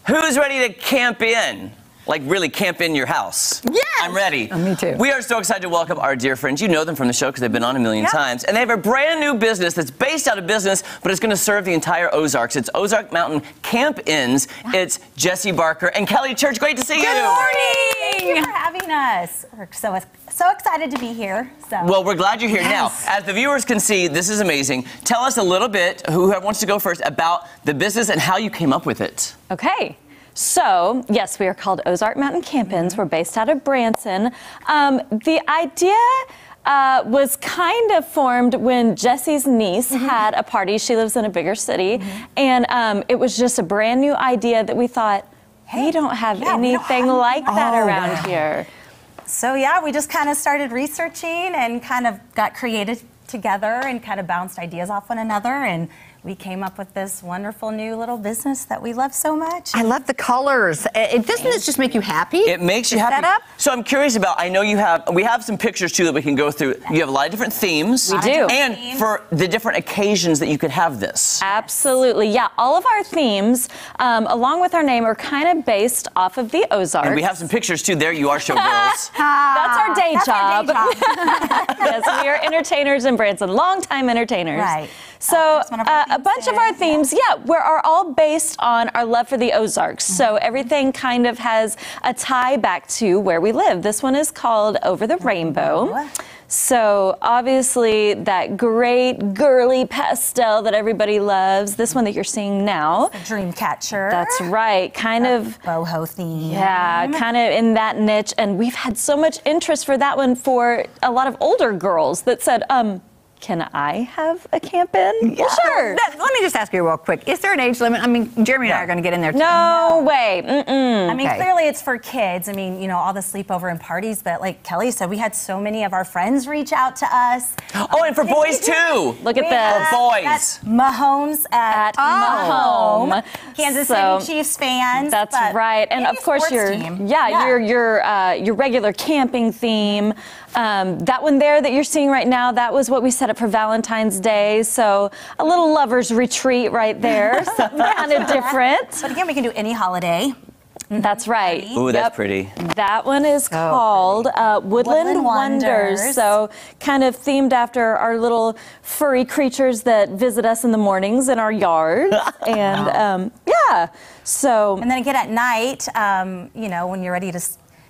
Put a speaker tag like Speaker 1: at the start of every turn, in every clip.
Speaker 1: Who's ready to camp in? Like really camp in your house?
Speaker 2: Yes!
Speaker 1: I'm ready.
Speaker 2: Oh, me too.
Speaker 1: We are so excited to welcome our dear friends. You know them from the show because they've been on a million times. And they have a brand new business that's based out of business, but it's going to serve the entire Ozarks. It's Ozark Mountain Camp-Ins. It's Jesse Barker and Kelly Church. Great to see you.
Speaker 3: Good morning! Thank you for having us. We're so excited to be here.
Speaker 1: Well, we're glad you're here now. As the viewers can see, this is amazing. Tell us a little bit, whoever wants to go first, about the business and how you came up with it.
Speaker 4: Okay. So, yes, we are called Ozark Mountain Camp-Ins. We're based out of Branson. The idea was kind of formed when Jesse's niece had a party. She lives in a bigger city. And it was just a brand new idea that we thought, hey, we don't have anything like that around here.
Speaker 3: So, yeah, we just kind of started researching and kind of got creative together and kind of bounced ideas off one another. And we came up with this wonderful new little business that we love so much.
Speaker 2: I love the colors. Doesn't this just make you happy?
Speaker 1: It makes you happy.
Speaker 2: Setup?
Speaker 1: So I'm curious about, I know we have some pictures too that we can go through. You have a lot of different themes.
Speaker 4: We do.
Speaker 1: And for the different occasions that you could have this.
Speaker 4: Absolutely, yeah. All of our themes, along with our name, are kind of based off of the Ozarks.
Speaker 1: And we have some pictures too. There you are, showgirls.
Speaker 4: That's our day job.
Speaker 3: Our day job.
Speaker 4: Yes, we are entertainers in Branson, longtime entertainers.
Speaker 3: Right.
Speaker 4: So a bunch of our themes, are all based on our love for the Ozarks. So everything kind of has a tie back to where we live. This one is called Over the Rainbow. So obviously that great girly pastel that everybody loves. This one that you're seeing now.
Speaker 3: The dream catcher.
Speaker 4: That's right. Kind of
Speaker 3: boho theme.
Speaker 4: Yeah, kind of in that niche. And we've had so much interest for that one for a lot of older girls that said, can I have a camp-in?
Speaker 2: Yeah.
Speaker 4: Well, sure.
Speaker 2: Let me just ask you real quick. Is there an age limit? I mean, Jeremy and I are going to get in there too.
Speaker 4: No way.
Speaker 3: I mean, clearly it's for kids. I mean, you know, all the sleepover and parties, but like Kelly said, we had so many of our friends reach out to us.
Speaker 1: Oh, and for boys too.
Speaker 4: Look at this.
Speaker 1: For boys.
Speaker 3: Mahomes at
Speaker 4: home.
Speaker 3: Kansas City Chiefs fans.
Speaker 4: That's right. And of course your regular camping theme. That one there that you're seeing right now, that was what we set up for Valentine's Day. So a little lover's retreat right there. So kind of different.
Speaker 3: But again, we can do any holiday.
Speaker 4: That's right.
Speaker 1: Ooh, that's pretty.
Speaker 4: That one is called Woodland Wonders. So kind of themed after our little furry creatures that visit us in the mornings in our yards. And so.
Speaker 3: And then again at night, you know, when you're ready to,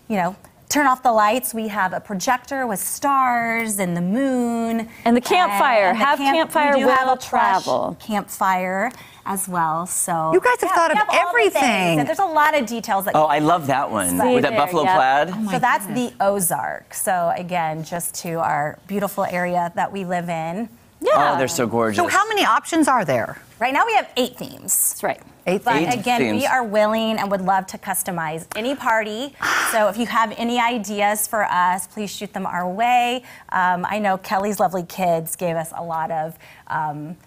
Speaker 3: you know, turn off the lights, we have a projector with stars and the moon.
Speaker 4: And the campfire. Campfire will travel.
Speaker 3: Campfire as well. So
Speaker 2: you guys have thought of everything.
Speaker 3: There's a lot of details. That
Speaker 1: I love that one. With that buffalo plaid.
Speaker 3: Oh so that's the Ozark. So again, just to our beautiful area that we live in.
Speaker 4: Yeah.
Speaker 1: Oh, they're so gorgeous.
Speaker 2: So how many options are there?
Speaker 3: Right now we have 8 themes.
Speaker 4: That's right.
Speaker 3: But again, we are willing and would love to customize any party. So if you have any ideas for us, please shoot them our way. I know Kelly's lovely kids gave us a lot of,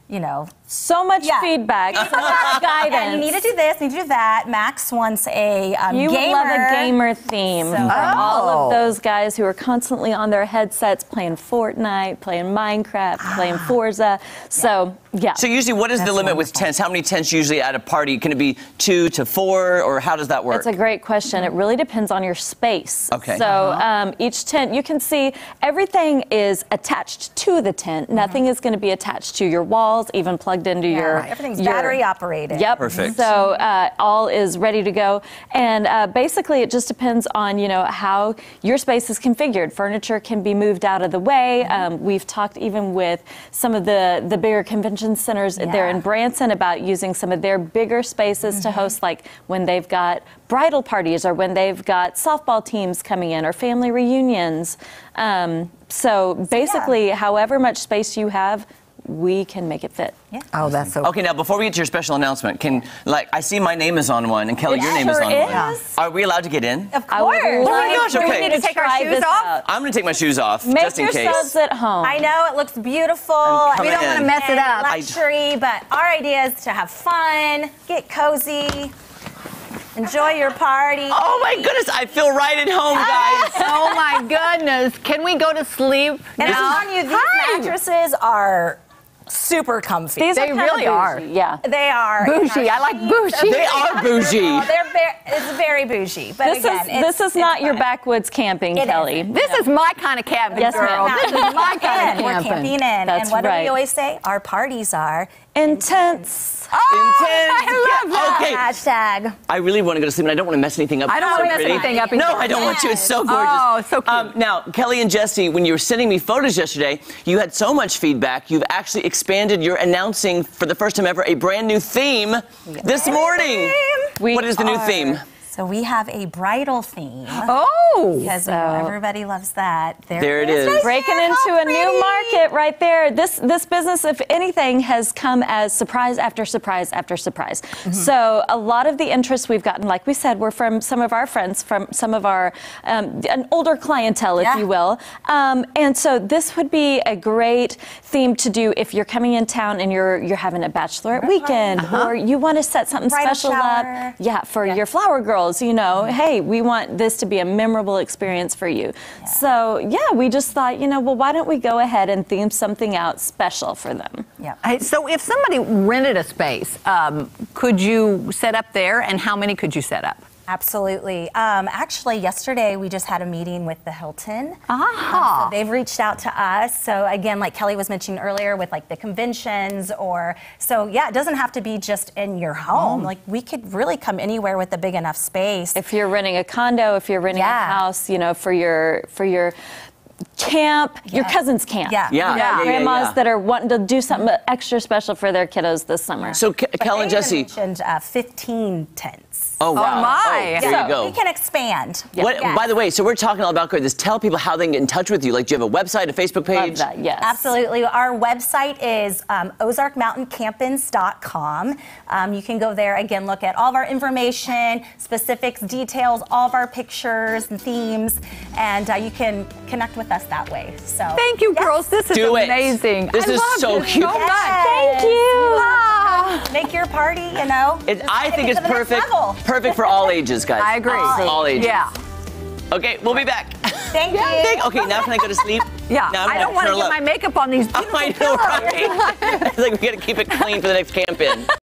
Speaker 3: you know.
Speaker 4: So much feedback, so much guidance.
Speaker 3: And you need to do this, need to do that. Max wants a
Speaker 4: You
Speaker 3: gamer.
Speaker 4: would love a gamer theme for all of those guys who are constantly on their headsets playing Fortnite, playing Minecraft, playing Forza. So,
Speaker 1: So usually what is the limit with tents? How many tents usually at a party? Can it be 2 to 4 or how does that work?
Speaker 4: That's a great question. It really depends on your space.
Speaker 1: Okay.
Speaker 4: So each tent, you can see everything is attached to the tent. Nothing is going to be attached to your walls, even plugged into your...
Speaker 3: Everything's battery operated.
Speaker 4: Yep.
Speaker 1: Perfect.
Speaker 4: So all is ready to go. And basically it just depends on, you know, how your space is configured. Furniture can be moved out of the way. We've talked even with some of the bigger convention centers there in Branson about using some of their bigger spaces to host, like when they've got bridal parties or when they've got softball teams coming in or family reunions. So basically, however much space you have, we can make it fit.
Speaker 3: Yeah.
Speaker 2: Oh, that's so
Speaker 1: Okay, now before we get to your special announcement, I see my name is on one and Kelly, your name is on one. Are we allowed to get in?
Speaker 3: Of course.
Speaker 1: Oh my gosh, okay.
Speaker 4: We need to take our shoes off.
Speaker 1: I'm going to take my shoes off,
Speaker 4: Make
Speaker 1: just in case.
Speaker 4: yourselves at home.
Speaker 3: I know, it looks beautiful.
Speaker 1: We
Speaker 2: don't want to mess it up.
Speaker 3: Luxury, but our idea is to have fun, get cozy, enjoy your party.
Speaker 1: Oh my goodness, I feel right at home, guys.
Speaker 2: Oh my goodness. Can we go to sleep
Speaker 3: And
Speaker 2: now?
Speaker 3: I'm telling you, these mattresses are super comfy.
Speaker 4: These
Speaker 2: They
Speaker 4: are
Speaker 2: really are.
Speaker 4: Yeah.
Speaker 3: They are.
Speaker 2: Bougie. I like bougie.
Speaker 1: They are bougie.
Speaker 3: They're It's very bougie. But
Speaker 4: this is not your backwoods camping, Kelly.
Speaker 2: This is my kind of camping,
Speaker 4: Yes,
Speaker 2: girl.
Speaker 4: ma'am.
Speaker 2: This is my kind of
Speaker 3: We're
Speaker 2: camping.
Speaker 3: camping in.
Speaker 4: That's
Speaker 3: and what do
Speaker 4: right.
Speaker 3: we always say? Our parties are
Speaker 4: Intense.
Speaker 2: I love that.
Speaker 1: Okay.
Speaker 3: Hashtag.
Speaker 1: I really want to go to sleep, and I don't want to mess anything up.
Speaker 2: I don't want to mess
Speaker 1: Pretty.
Speaker 2: anything up.
Speaker 1: No,
Speaker 2: either.
Speaker 1: I don't want to. It's so gorgeous.
Speaker 2: Oh, so cute.
Speaker 1: Now, Kelly and Jesse, when you were sending me photos yesterday, you had so much feedback. You've actually expanded. You're announcing for the first time ever a brand new theme this morning. What is the new theme?
Speaker 3: So we have a bridal theme.
Speaker 2: Oh.
Speaker 3: Because everybody loves that.
Speaker 1: There it is.
Speaker 4: Breaking into a new market right there. This business, if anything, has come as surprise after surprise after surprise. So a lot of the interest we've gotten, like we said, were from some of our friends, from some of our an older clientele, if you will. And so this would be a great theme to do if you're coming in town and you're having a bachelorette weekend, or you want to set something
Speaker 3: Bridal
Speaker 4: special
Speaker 3: shower.
Speaker 4: up. Yeah, for your flower girls. You know, hey, we want this to be a memorable experience for you. So, yeah, we just thought, well, why don't we go ahead and theme something out special for them?
Speaker 2: So if somebody rented a space, could you set up there, and how many could you set up?
Speaker 3: Absolutely. Actually, yesterday we just had a meeting with the Hilton.
Speaker 2: Ah.
Speaker 3: So they've reached out to us. So again, like Kelly was mentioning earlier, with like the conventions, it doesn't have to be just in your home. Like we could really come anywhere with a big enough space.
Speaker 4: If you're renting a condo, if you're renting a house, for your camp, your cousin's camp. Grandmas that are wanting to do something extra special for their kiddos this summer.
Speaker 1: So, Kelly and Jesse.
Speaker 3: mentioned 15 tents.
Speaker 1: Oh, wow.
Speaker 2: Oh, my.
Speaker 1: There you go.
Speaker 3: We can expand.
Speaker 1: By the way, so we're talking all about this. Tell people how they can get in touch with you. Like, do you have a website, a Facebook page?
Speaker 4: Love that, yes.
Speaker 3: Absolutely. Our website is ozarkmountaincampins.com. You can go there, again, look at all of our information, specifics, details, all of our pictures and themes, and you can connect with us that way. So
Speaker 2: Thank you, girls. This is amazing.
Speaker 1: This is so cute.
Speaker 2: So much.
Speaker 3: Yes.
Speaker 2: Thank you.
Speaker 3: Make your party,
Speaker 1: I think it's
Speaker 3: to the next
Speaker 1: perfect.
Speaker 3: level.
Speaker 1: Perfect for all ages, guys.
Speaker 2: I agree.
Speaker 1: For all ages.
Speaker 2: Yeah.
Speaker 1: Okay, we'll be back.
Speaker 3: Thank you.
Speaker 1: Okay, now can I go to sleep?
Speaker 2: Yeah.
Speaker 1: Now I'm
Speaker 2: I don't want to get my makeup on these beautiful
Speaker 1: I know, right? I think we got to keep it clean for the next camp in.